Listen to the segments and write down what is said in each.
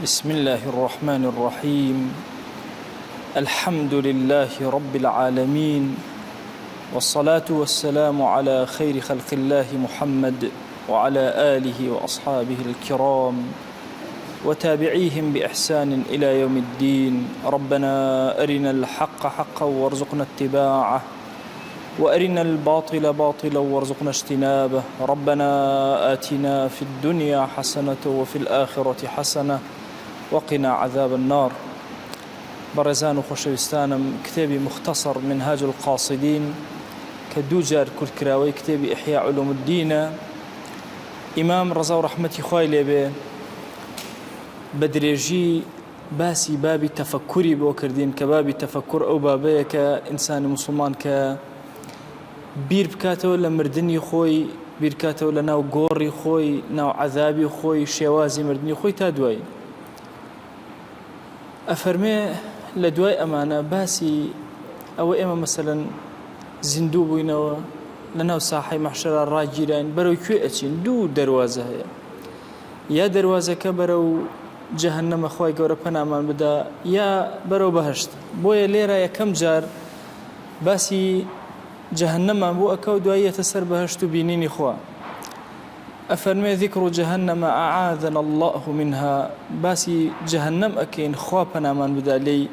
بسم الله الرحمن الرحيم. الحمد لله رب العالمين، والصلاة والسلام على خير خلق الله محمد وعلى آله وأصحابه الكرام وتابعيهم بإحسان إلى يوم الدين. ربنا أرنا الحق حقا وارزقنا اتباعه، وأرنا الباطل باطلا وارزقنا اجتنابه. ربنا آتنا في الدنيا حسنة وفي الآخرة حسنة وقنا عذاب النار. برزان وخشوستانم كتابي مختصر منهاج القاصدين كدوجار كل كراوي كتابي إحياء علوم الدين إمام رضا ورحمتي خوالي به بدريجي باسي بابي تفكري بوكردين كبابي تفكر أو بابي كإنسان مسلمان بير بكاتو لمردني خوي بير بكاتو لناو قوري خوي ناو عذابي خوي شوازي مردني خوي تادواي أفرمي لدواي أمانة باسي أو إما مثلا زندوب وينو لناو ساحي محشر الراجلين برو كوي أتشين دو دروازة هي يا دروازة كبرو جهنم أخوي قورا بنامان بدا يا برو بهشت بويا ليرا يا كم جار باسي جهنم بو أكو دواية تسر بهشت بينيني خوا أفرمي ذكر جهنم أعاذنا الله منها باسي جهنم أكين خوابنا من بدالي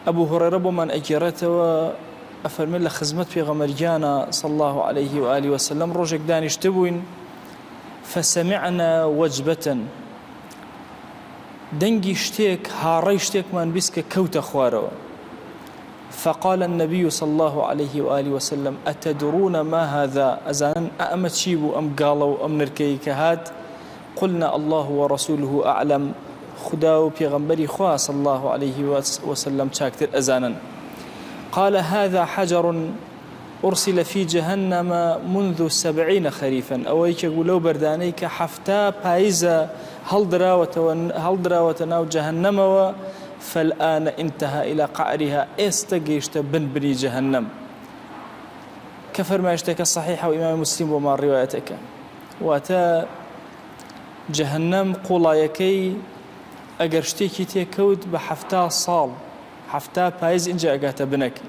أبو هريرة من أجرته وأفرمي لخزمت في غمرجانا صلى الله عليه وآله وسلم رجك دانش تبوين فسمعنا وجبة دنجي شتيك هاري شتيك من بسك كوت خوارو فقال النبي صلى الله عليه وآله وسلم أتدرون ما هذا أزانا أأمت شيبو أم قالوا أم نركيك هاد قلنا الله ورسوله أعلم خداو بيغمبري خواه صلى الله عليه وسلم شاكتر أزانا قال هذا حجر أرسل في جهنم منذ 70 خريفا أويك لو بردانيك حفتا بايزا هل دراوة ناو جهنم فالآن انتهى إلى قعرها استقيشت بنبري جهنم كفر ما يشتك الصحيح وإمام مسلم وما روايتك واتا جهنم قولايكي أقرشتيكي تيكود بحفتا صال حفتا بايز إنجا أقاتا بنك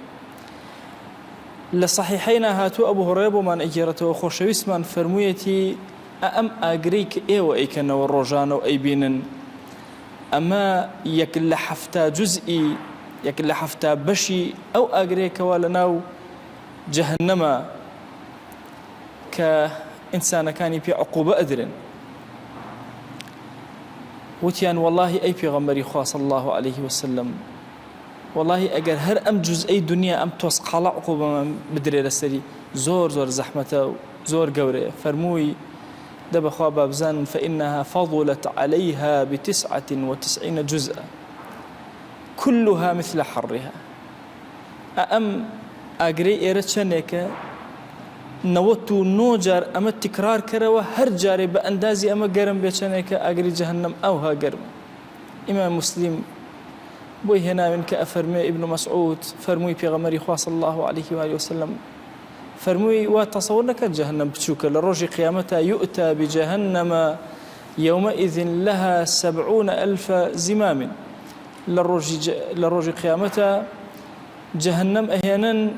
لصحيحين هاتو أبو هريرة من أجيرته وخوش ويسمان فرمويتي أم أقريك إيو إيكن والرجان وأيبين أما يكل حفتا جزئي يكل حفتا بشي أو أقريك ولناو جهنم كإنسان كان في عقوبة أدرن وتيان والله أي پیغمبري خواه صلى الله عليه وسلم والله أجر هر أم جزئي دنيا أم توسق على عقوبة بدري لسري زور زحمته زور قوري فرموي دب أخوة بابزان فإنها فضلت عليها ب99 جزءا كلها مثل حرها أم أقري إيرتشانيك نوتو نوجار أما التكرار كروا هر جاري بأندازي أما قرم بيتشانيك أقري جهنم أوها قرم إمام مسلم بوي هنا منك أفرمي ابن مسعود فرموي في غمري خواه صلى الله عليه وآله وسلم فرموي وتصورنك جهنم بتشوك لرجي قيامتها يؤتى بجهنم يومئذ لها 70,000 زمام لرجي قيامتها جهنم أهيانا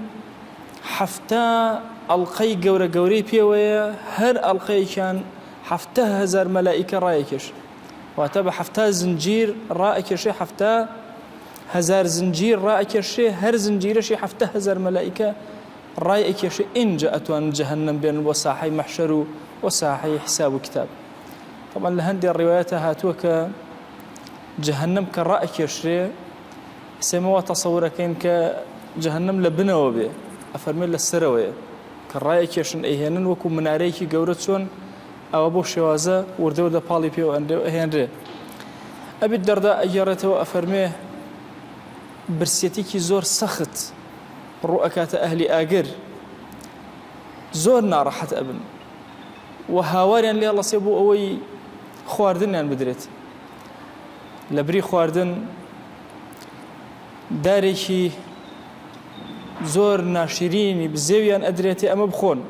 حفتا ألقي قوري بيويا هر ألقي كان حفتا هزار ملائكة رايكش واتبع حفتا زنجير رايكش حفتا هزار زنجير رايكش هر زنجيرش حفتا هزار ملائكة رأيك شيء إن جاءتوان جهنم بين وساحي محشر وساحي حساب كتاب. طبعا لهندي الروايات هاتوك جهنم كرأيك شيء سموا تصورك إنك جهنم لبنا وبه أفرمي للسروية كرأيك شيء إيهن وكم من عليك جورتون أو أبو شوازة وردو دا بالي بيو أندو إيهن أبي الدرداء أجارته أفرميه برسيتيكي زور سخت رؤكات أهل آقر زورنا راحت أبن وهاواريان لي الله سيبو أوي خواردن يعني بدريت لبري خواردن داريكي زور ناشريني بزيويان أدريتي أما بخون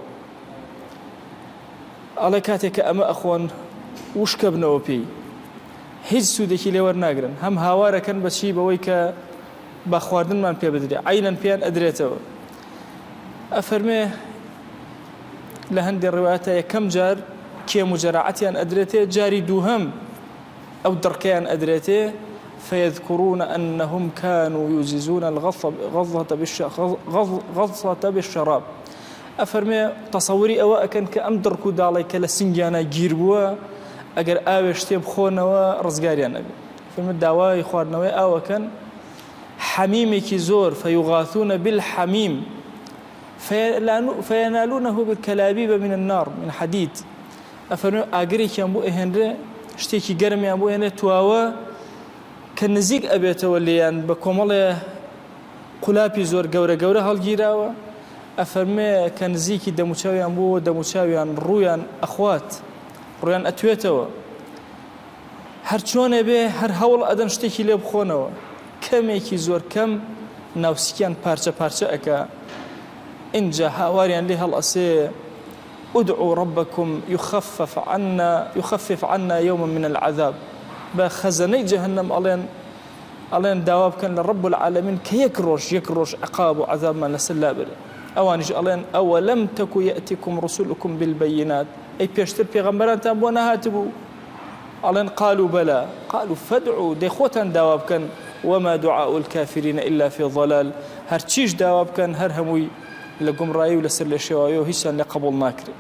على كاتك أما أخوان وش كبنوا بي هیچ سوودێکی لێ وەرناگرن هەم هاوارەکەن بەچی بەوەی کە بە خواردنمان پێ بدرێ عینەن پێیان ئەدرێتەوە ئەفەرمێ لە هەندێک ڕوايەتە یەکەم جار کێم و جەراعەتیان ئەدرێتێ جاری دووهەم ئەو دڕکەیان ئەدرێتێ فيذكرون أنهم كانوا يجيزون الغضة بالشراب أفرمي تصوري أواء كان كأمدر كودالي كلا سنجانا جيربوا أجر آوشتي بخونوا رزقاريا نبي فيلم الدواء خوارنوا أواء كان حميمي كزور فيغاثون بالحميم فينالونه بالكلابيب من النار من حديد أفرمي أجري كان بو إهنري شتيكي قرمي أبو إهنري تواوا كنزيق أبيته وليان بكمله قلابي زور جورة هالجيراوا أفرمي كنزيكي دموشاويان بو دموشاويان رويان أخوات رويان أتويتوا هرچونه به هر هول أدم شتيكي لي بخونوا كميكي زور كم ناوسكيان بارچة أكا إنجا هاواريان لها الأسي ادعوا ربكم يخفف عنا يوما من العذاب بخزني جهنم ألين دواب كان لرب العالمين كي يكروش عقاب وعذاب ما نسلابر أوانج ألين أولم تكو يأتيكم رسولكم بالبينات أي بيشتر بيغمبران تابونا هاتبو ألين قالوا بلى قالوا فادعوا دي خوتان دواب كان وما دعاء الكافرين إلا في ضلال هرچيش دواب كان هرهموي لقم رأي ولسر لشوايو هيشان لقبول ناكري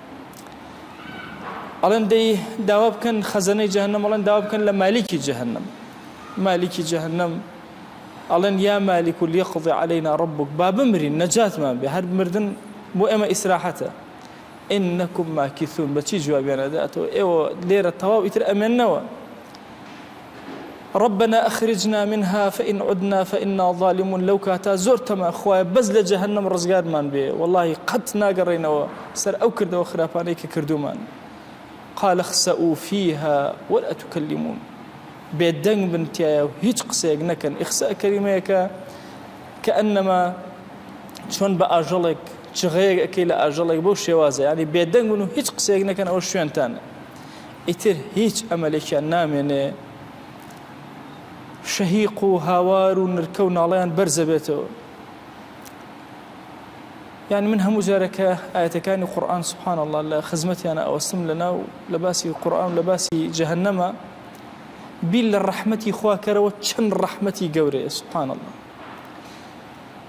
ألين دي دواب كان خزني جهنم ألين دواب كان لمالكي جهنم ألين يا مالك ليقضي علينا ربك باب مري النجاة ما بهر مردن مو إما إسراحته إنكم ماكثون بتشي جوابي أنا داتو إيوه ليرة التواب يتر أمنوا ربنا أخرجنا منها فإن عدنا فإنا ظالمون لو كاتا زرت ما أخويا بزل جهنم رزقار مان بي والله قد ناقرينا سر أو كردو وخرافانيك كردومان قال اخسأوا فيها ولا تكلمون بيدنگ بنتيا هيج قسيق نكن اخسأ كلميك كأنما شون بأجلك شغيق أكيلا أجلك بوش شوازة يعني بيدنگ بنو هيج قسيق نكن أو شوين تانا اتر هيج أملك نامن شهيق هاوار نركون عليان برزبته يعني منها مجاركة آية كان القرآن سبحان الله خزمتي أنا أوسم لنا لباسي القرآن لباسي جهنم بيل الرحمة خوا كرو تشن رحمتي جوري سبحان الله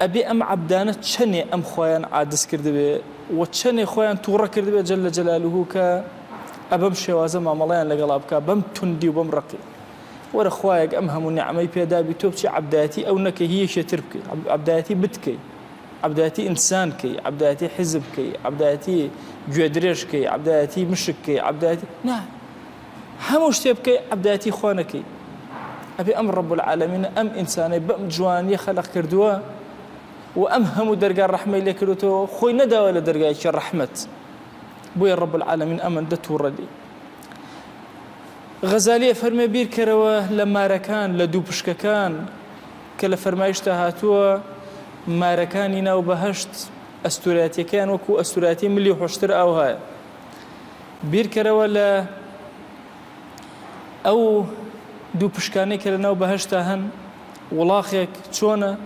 أبي أم عبدانة تشني أم خوان عادس كردبي وتشني خوان تورا كردبي جل جلاله ك أبم شوازة ما ملايان لقلابك بم تندي وبم رقي ورا خوايق أمهم النعمة بيدا بتوبشي عبداتي أو نك هي شتربكي عبداتي بتكي عبداتي إنسانكي عبداتي حزبكي عبداتي جودريشكي عبداتي مشكي عبداتي نعم هموش تبكي عبداتي خوانكي أبي أمر رب العالمين أم إنساني بأم جواني خلق كردوا وأمهم درجة الرحمة اللي كردوا خوي ندى ولا درجة الرحمة بويا رب العالمين أمن دتور لي غزالية فرمي بير كروا لما ركان لدوبشك كان كلا فرمايش هاتوا ما ركاننا وبهشت أستوراتي كان وكو أستوراتي ملي حشتر أو هاي بير كروا لا أو دوبشكاني كلا وبهشتهن ولاخيك تشونا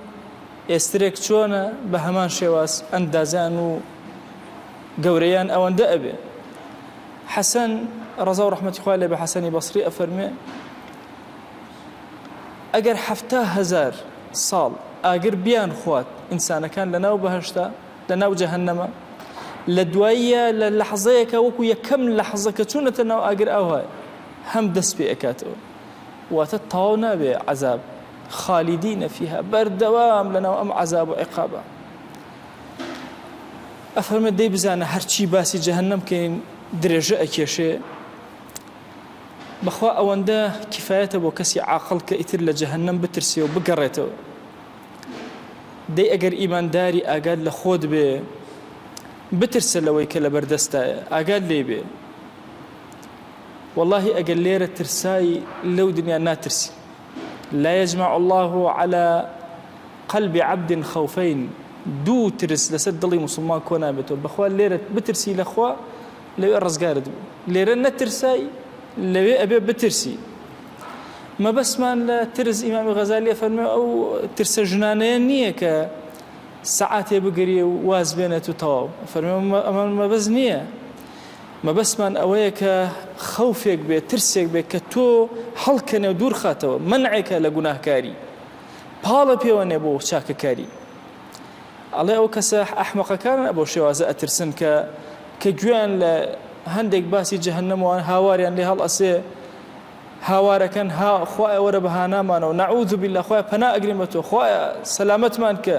استريك تشونا بهمان شواس أندازان وقوريان أو أندأبي حسن رضا رحمة الله بحسن بصري أفرمي أجر حفتاه هزار صال أجر بيان خوات إنسان كان لنا وبهشتا لنا وجهنم لدوية للحظيك وكو يكم لحظة كتونة لنا أجر أوها هم دس بأكاتو وتطاونا بعذاب خالدين فيها بردوام لنا وأم عذاب وعقابة أفرمي دي بزانا هرشي باسي جهنم كين درجة أكيشي بخوا أوندا كفايته وكسي عاقل كإتر لجهنم بترسي وبقريته دي أجر إيمان داري أقال لخود بي بترسل لوي كلا بردستا أقال لي بي والله أقال ليرة ترساي لو دنيا ناترسي لا يجمع الله على قلب عبد خوفين دو ترس لسد لي مسلمان كونا بتو بخوا ليرة بترسي لخوا لو الرزقار دو ليرة نترساي لو أبي بترسي مەبەستمان لە ترس ئیمامی غەزالی فەرمێ ئەو ترسە ژنانەیە نییە کە سەعاتێ بگری و واز بێنێت و تەواو فەرمێ ئەمان مەبەست نییە مەبەستمان ئەوەیە کە خەوفێک بێت ترسێک بێت کە تۆ هەڵکەنێ و دوور خاتەوە منعێکە لە گوناهکاری پاڵە پێوەنێ بۆ چاکەکاری ئەڵێ ئەو کەسە ئەحمەقەکان بۆ شێوازە ئەترسن کە گوێیان لە هەندێک باسی جەهەنەمەوە هاواریان لێ هەڵ ئەسێ هاوارەکەن خوایە وەرە بەهانامانەوە نەعوذ بالله خوایە پەنا ئەگرین بە تۆ خوایە سەلامەتمان کە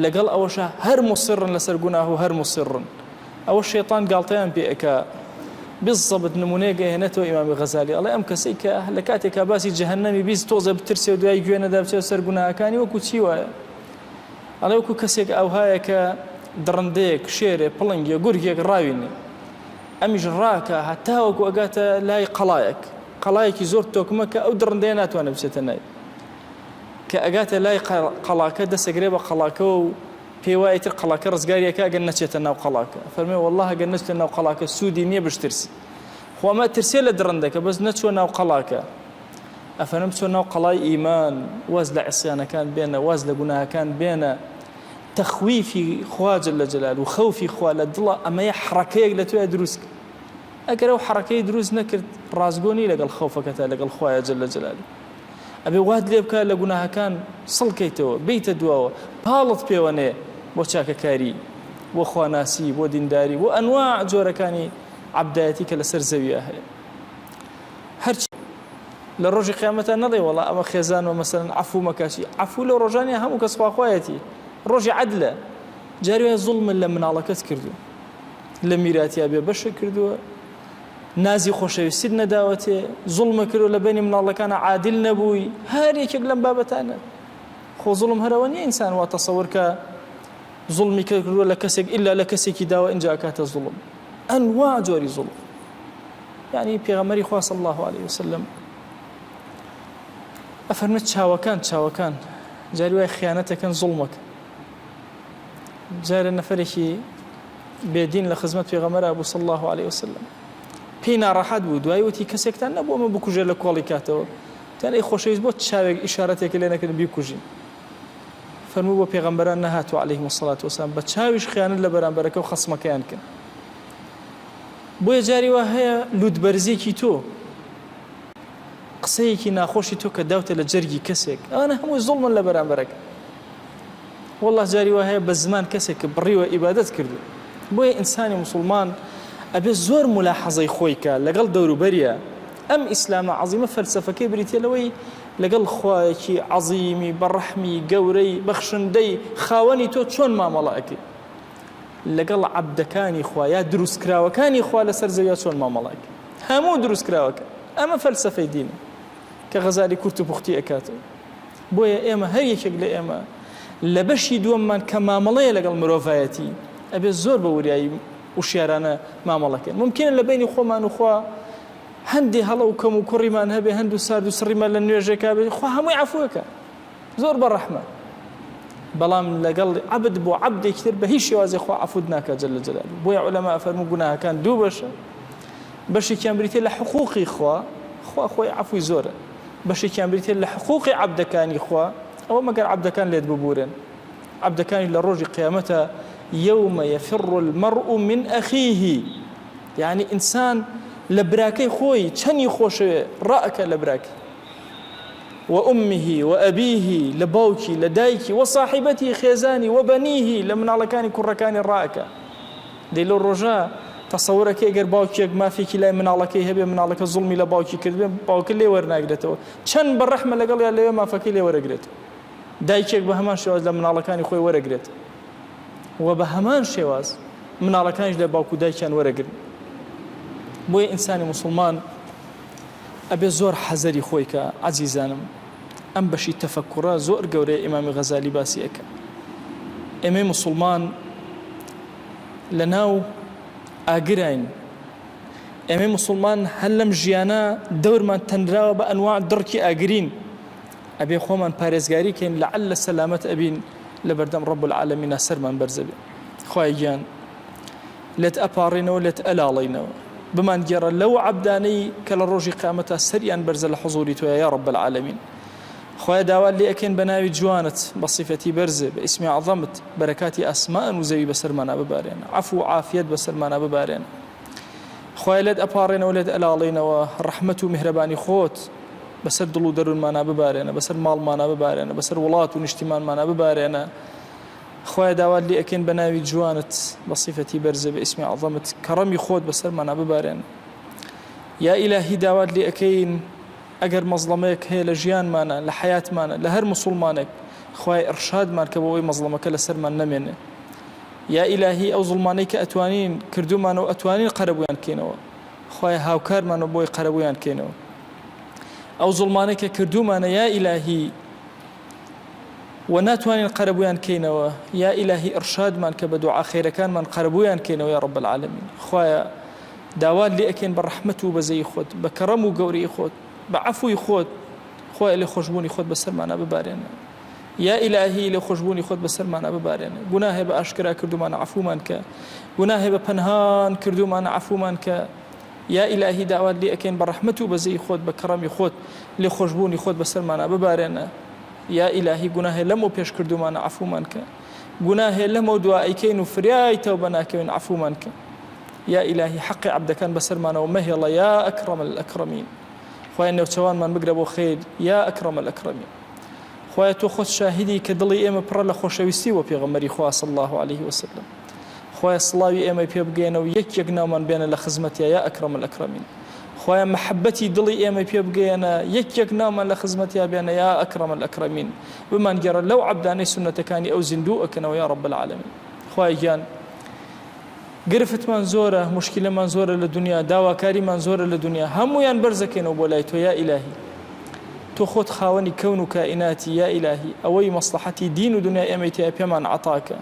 لەگەڵ ئەوەشە هەر مصرن لەسەر گوناه و هەر مصرن ئەوە شەیطان گاڵتەیان پێ ئەکا بالضبط نمونەیەک هێنێتەوە ئیمامی غەزالی ئەڵێ ئەم کەسەی کە لە کاتێکا باسی جەهەنەمی بیست تۆزە بترسێ و دوای گوێ نەدا بچێت سەر گوناهەکانی وەکو چی وایە ئەڵێ وەکو کەسێک ئەوهایە کە دڕندەیەک شێرێ پڵنگێ گورگێک ڕاوینێ ئەمیش ڕاکە هەتا وەکو ئەگاتە لای قەڵایەکی زۆر تۆکمە کە ئەو دڕندەیە ناتوانێت بچێتە نای کە ئەگاتە لای قەڵاکە دەسەگرێ بە قەڵاکە و پێی وایە تر قەڵاکە ڕزگاریەکە ئەگەر نەچێتە ناو قەڵاکە فەرمێ وەڵڵاه ئەگەر نەچێتە ناو قەڵاکە سوودی نییە بشترسی خۆ ئەمە ترسێ لە درڕندەکە بەس نەچوە ناو قەڵاکە ئەفەرم چۆن ناو قەڵای ئیمان واز لە عیسیانەکان بێنە واز لە گوناهەکان بێنە تەخویفی خوا جەل جەلاله و خەوفی خوا لە دڵە ئەمەیە حڕەکەیەک لە توێ دروست ئەگەر ئەو حڕەکەی دروست نەکرد ڕازگۆنی لەگەڵ خەوفەکەتە لەگەڵ خوایە جەل جەلاله ئەبێ وات لێ بکە لە گوناهەکان سڵکەیتەوە بیتە دواوە پاڵت پێوەنێ بۆ چاکەکاری بۆ خواناسی بۆ دینداری بۆ ئەنواع جۆرەکانی عەبدایەتی کە لەسەر زەویە هەیە هەرچی لە ڕۆژی قیامەتە نەڵێ وەڵا ئەمە خێزانەوە مەسەلەن عەفوو مەکاسی عەفوو لە ڕۆژانێ هەموو کەس خواخوایەتی ڕۆژی عەدلە جاری وایە زوڵمت لە مناڵەکەت کردووە لە میراتیا بێ بەشە کردووە نازی خۆشەویستیت نەداوەتێ زوڵمە کردو لە بینی مناڵەکانە عادل نەبووی هەر یەکێک لەم بابەتانە خۆ زوڵم هەرەوە نییە ئینسان وا تەسەوور کە زوڵمی کردووە لە کەسێک ئیلا لە کەسێکی داوە ئینجا ئەکاتە زوڵم ئەنواع جۆری زوڵم یعنی پێغەمبەری خوا صلی الله عليه وسلم ئەفەرمێت چاوەکان جاری وای خیانەتەکەن زوڵمەکە جارە نەفەرێکی بێدین لە خزمەت پێغەمبەر بوو صلی الله عليه وسلم پێی ناڕەحەت بوو دوای وتی کەسێکتان نەبوو ئەمە بکوژێ لە کۆڵی کاتەوە تان ئەی خۆشەویست بۆ چاوێک ئیشارەتێک لێ نەکردن بیکوژین فەرموو بۆ پێغەمبەران نەهاتوە عەلەیهیم الصەلاة وەسەلام بە چاویش خیانەت لە بەرامبەرەکە و خەسمەکەیان کرد بۆیە جاری وا هەیە لوودبەرزێکی تۆ قسەیەکی ناخۆشی تۆ کە داوتە لە جەرگی کەسێک ئەوانە هەمووی زوڵمن لە بەرامبەرەکە والله جاری وا هەیە بە زمان کەسێک کە بڕیوە ئیبادەت کردو بۆیە ئینسانی موسڵمان ئەبێ زۆر ملاحەزەی خۆی کە لەگەڵ دەوروبەریە ئەم ئیسلامە عەزیمە فەلسەفەکەی بریتە لەوەی لەگەڵ خوایەکی عەزیمی بەڕەحمی گەورەی بەخشندەی خاوەنی تۆ چۆن مامەڵە ئەکەی لەگەڵ عەبدەکانی خوا یا دروستکراوەکانی خوا لەسەر زەویە چۆن مامەڵە ئەکەی هەموو دروستکراوەکە ئەمە فەلسەفەی دینە کە غەزالی کورت و پوختی ئەکاتەوە بۆیە ئێمە هەر یەکێک لە ئێمە لە بەشی دووەممان کە مامەڵەیە لەگەڵ مرۆڤایەتی ئەبێ زۆر بە وریایی وشیارانە مامەڵەکەن ممکنە لە بینی خۆمان و خوا هەندی هەڵە و کەم و کوڕیمان هەبێ هەند و سارد و سڕیمان لە نوێژێکا بێ خوا هەمووی عەفوەکە زۆر بەڕەحمە بەڵام لەگەڵ عەبد بۆ عەبدێکی تر بە هیچ شێوازێ خوا عەفوت ناکات جەل جەلاله بۆیە عولەما ئەفەرموو گوناهەکان دوو بەشە بەشێکیان بریتێ لە حقوقی خوا خۆی عەفوی زۆرە بەشێکیان بریتێ لە حقوقی عەبدەکانی خوا ئەوە مەگەر عەبدەکان لێت ببورن عەبدەکانی لە ڕۆژی قیامەتە يوم يفر المرء من أخيه يعني إنسان لبراكي خوي چني خوشوي رأك لبراكي وأمه وأبيه لباوكي لدايكي وصاحبته خيزاني وبنيه لمن على كان كركاني رأك دي لو الرجاء تصورك اگر باوكي ما فيك لا من على كي هبه من على الظلم لباوكي كذب باوكي لي ورناقدته چن بالرحمه لقال يا ما فكي لي ورقرت دايكي بهمان شواز لمن على كان خوي ورقرت وبهمان شواز من على كانش لە باوکو دایکیان وەرەگرن بۆیە ئینسانی موسڵمان ئەبێ زۆر حەزەری خۆی کە عەزیزانم ئەم بەشی تەفەکوڕە زۆر گەورەیە ئیمامی غەزالی باسی ئەکا ئێمەی موسڵمان لە ناو ئاگراین ئێمەی موسڵمان هەر لەم ژیانە دەورمان تەنراوە بە ئەنواع دڕکی ئاگرین ئەبێ خۆمان پارێزگاری کەین لەعەل سەلامەت ئەبین لبردم رب العالمين سرمان برزبي خوای گیان لێت ئەپاڕینەوە لێت ئەلاڵینەوە بمان گێڕە لەو عەبدانەی کە لە ڕۆژی قیامەتە سەریان بەرزە لە حوزوری تۆیە یا رب العالمین. خۆیان داوا لێ ئەکەین بە ناوی جوانت بە صیفەتی بەرزێ بە ئیسمی عەظەمت بەرەکاتی ئاسمان و زەوی بەسەرمانە ببارێنە، عەفو و عافیەت بەسەرمانە ببارێنە. خۆیان لێت ئەپاڕێنەوە لێت ئەلاڵێنەوە ڕەحمەت و میهرەبانی خۆت بەسەر دڵ و دەروونمانە ببارێنە، بەسەر ماڵمانە ببارێنە، بەسەر وڵات و نیشتیمانمانە ببارێنە. خۆیان داوات لێ ئەکەین بە ناوی جوانت بە صیفەتی بەرزێ بە ئیسمی عەظەمت کەڕەمی خۆت بەسەرمانە ببارێنە. یا ئیلاهی داوات لێ ئەکەین ئەگەر مەزڵەمەیەک هەیە لە ژیانمانە لە حیاتمانە لە هەر موسڵمانێک خوای ئەرشادمان کە بۆ ئەوەی مەزڵەمەکە لەسەرمان نەمێنێ. یا ئیلاهی ئەو زوڵمانەی کە ئەتوانین کردومانەوە ئەتوانین قەرەبوویان کەینەوە، خوای هاوکارمانە بۆی قەرەبوویان کەینەوە. ئەو زوڵمانەی کە کردومانە یا ئیلاهی و ناتوانین قەرەبوویان کەینەوە، یا ئیلاهی ئەرشادمان کە بە دوعا خێرەکانمان قەرەبوویان کەینەوە یا رب العالمین. خوایە داوات لێ ئەکەین بە ڕەحمەت و بەزەی خۆت بە کەڕەم و گەورەی خۆت بە عەفوی خۆت خۆی لێ خۆشبوونی خۆت بەسەرمانە ببارێنە. یا ئیلاهی لێ خۆشبوونی خۆت بەسەرمانە ببارێنە. گوناهێ بە ئاشکرا کردومانە عەفومان کە، گوناهێ بە پەنهان کردومانە عەفومان کە. یا ئیلاهی داوات لێ ئەکەین بە ڕەحمەت و بەزەی خۆت بە کەڕەمی خۆت لێ خۆشبوونی خۆت بەسەرمانە ببارێنە. یا ئیلاهی گوناهێ لەمەوە پێش کردومانە عەفومان کە، گوناهێ لەمەوە دوائیکەین و فریای تەوبە ناکەوین عەفومان کە. یا ئیلاهی حەقی عەبدەکان بەسەرمانەوە مەهێڵە یا ئەکرەم الئەکرەمین. خوای نێوچەوانمان بگرە بۆ خێر یا ئەکرەم الئەکرەمین. خوای تۆ خۆت شاهیدی کە دڵی ئێمە پڕە لە خۆشەویستی بۆ پێغەمبەری خوا صلی الله علیه وسلم. خوای سڵاوی ئێمە پێ بگەێنە و یەک ناومان بێنە لە خزمەتیا یا ئەکرەم الئەکرەمین. خوای محەبەتی دڵی ئێمە پێ بگەێنە یەک ناومان لە خزمەتیا بێنە یا ئەکرەم الئەکرەمین. بمان گێڕە لەو عەبدانەی سونەتەکانی ئەو زیندوو ئەکەنەوە یا رب العالمین. خوای گیان گرفتمان زۆرە، مشکلەمان زۆرە لە دنیا، داواکاریمان زۆرە لە دنیا، هەمویان بەرزەکەنەوە بۆ لای تۆ یا ئیلاهی. تۆ خۆت خاوەنی کەون و کائیناتی یا ئیلاهی، ئەوەی مەصلحەتی دین و دنیا ئێمەی تیا پێمان عەتاکە.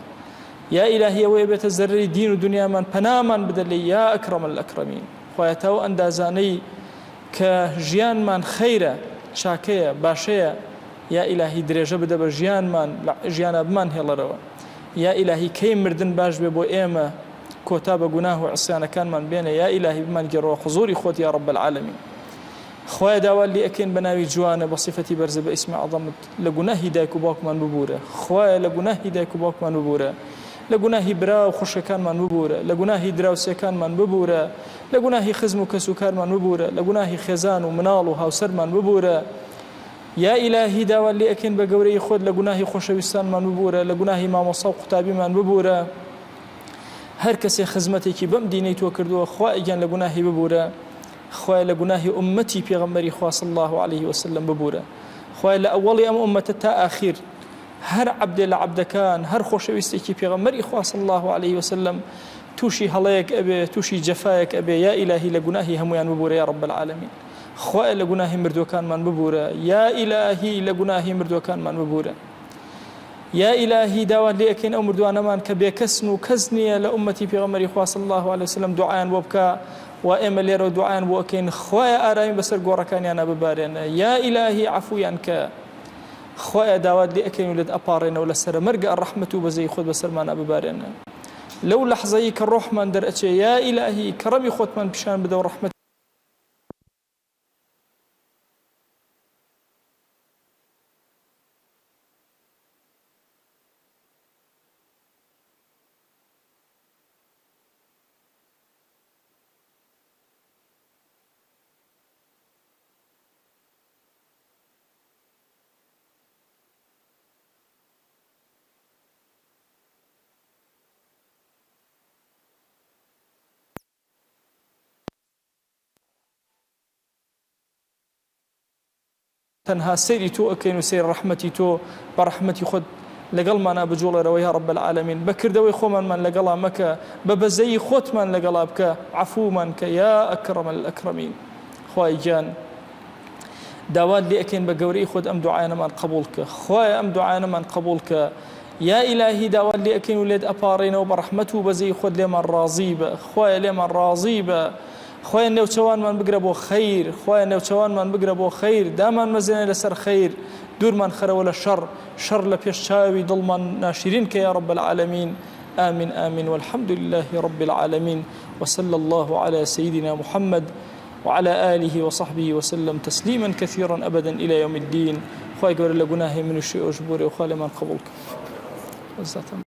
یا ئیلاهی ئەوەی بێتە زەرەری دین و دنیامان پەنامان بدە لێی یا ئەکرەم الئەکرەمین. خوایە تا ئەو ئەندازانەی کە ژیانمان خەیرە چاکەیە باشەیە، یا ئیلاهی درێژە بدە بە ژیانمان ژیانە بمان هێڵەرەوە. یا ئیلاهی کەی مردن باش بێ بۆ ئێمە کۆتا بە گوناه و عصیانەکانمان بێنە، یا ئیلاهی بمان گێڕەوە حوزوری خۆت یا رب العالمین. خوای داوات لێ ئەکەین بە ناوی جوانە بە صیفەتی بەرزە بە ئیسمی عەظەمت لە گوناهی دایک و باوکمان ببورە. خوایە لە گوناهی دایک و باوکمان ببورە، لە گوناهی برا و خوشەکانمان ببورە، لە گوناهی دراوسەکانمان ببورە، لە گوناهی خزم و کەسوکارمان ببورە، لە گوناهی خێزان و مناڵ و هاوسەرمان ببورە. یا ئیلاهی داوات لێ ئەکەین بە گەورەی خۆت لە گوناهی خۆشەویستانمان ببورە، لە گوناهی مامۆستا و قوتابیمان ببورە. هەر کەسێ خزمەتێکی بەم دینەی تۆ کردووە خوای گیان لە گوناهی ببورە. خوای لە گوناهی ئومەتی پێغەمبەری خوا صلی الله علیه وسلم ببورە. خوای لە ئەوەڵی ئەم ئومەتە تا ئاخیر هەر عەبدێ لە عەبدەکان هەر خۆشەویستێکی پێغەمبەری خوا صلی الله علیه وسلم تووشی هەڵەیەک ئەبێ تووشی جەفایەک ئەبێ، یا ئیلاهی لە گوناهی هەمویان ببورە یا رب العالمین. خوای لە گوناهی مردوەکانمان ببورە، یا ئیلاهی لە گوناهی مردوەکانمان ببورە. یا ئیلاهی داوات لێ ئەکەین ئەو مردوانەمان کە بێکەسن و کەس نییە لە ئومەتی پێغەمبەری خوا صلی الله علیه وسلم دوعایان بۆ بکە و ئێمە لێرە دوعایان بۆ ئەکەین خوایە ئارامی بەسەر گۆڕەکانیانە ببارێنە. یا ئیلاهی عەفویان کە، خوایە داوات لێ ئەکەین و لێت ئەپاڕێنەوە لەسەرە مەرگە ڕەحمەت و بەزەی خۆت بەسەرمانە ببارێنە. لەو لەحزەیە کە ڕۆحمان دەرئەچێ یا ئیلاهی کەڕەمی خۆتمان پیشان بدە و ڕەحمەت تەنها سەیری تۆ ئەکەین و سەیر ڕەحمەتی تۆ بە ڕەحمەتی خۆت لەگەڵمانە بجوڵێرەوە یا رب العالمین. بەکردەوەی خۆمانمان لەگەڵا مەکە، بە بەزەی خۆتمان لەگەڵا بکە، عەفومان کە یا ئەکرەم الئەکرەمین. خوای گیان داوات لێ ئەکەین بە گەورەی خۆت ئەم دوعایانەمان قبوڵ کە، خوایە ئەم دوعایانەمان قبوڵ کە. یا ئیلاهی داوات لێ ئەکەین و لێت ئەپاڕێنەوە بە ڕەحمەت و بەزەی خۆت لێمان ڕازی بە. خوایە لێمان ڕازی بە. خوای نێوچەوانمان بگرە بۆ خەیر، خوای نێوچەوانمان بگرە بۆ خەیر، دامان مەزێنە لەسەر خەیر، دوورمان خەرەوە لە شەڕ، شەڕ لە پێش چاوی دڵمان ناشرین کە یا رب العالمین. آمين آمين والحمد لله رب العالمين وصلى الله على سيدنا محمد وعلى آله وصحبه وسلم تسليما كثيرا أبدا إلى يوم الدين. خواهي قبر لقناه من الشيء أجبوري وخالي من قبولك.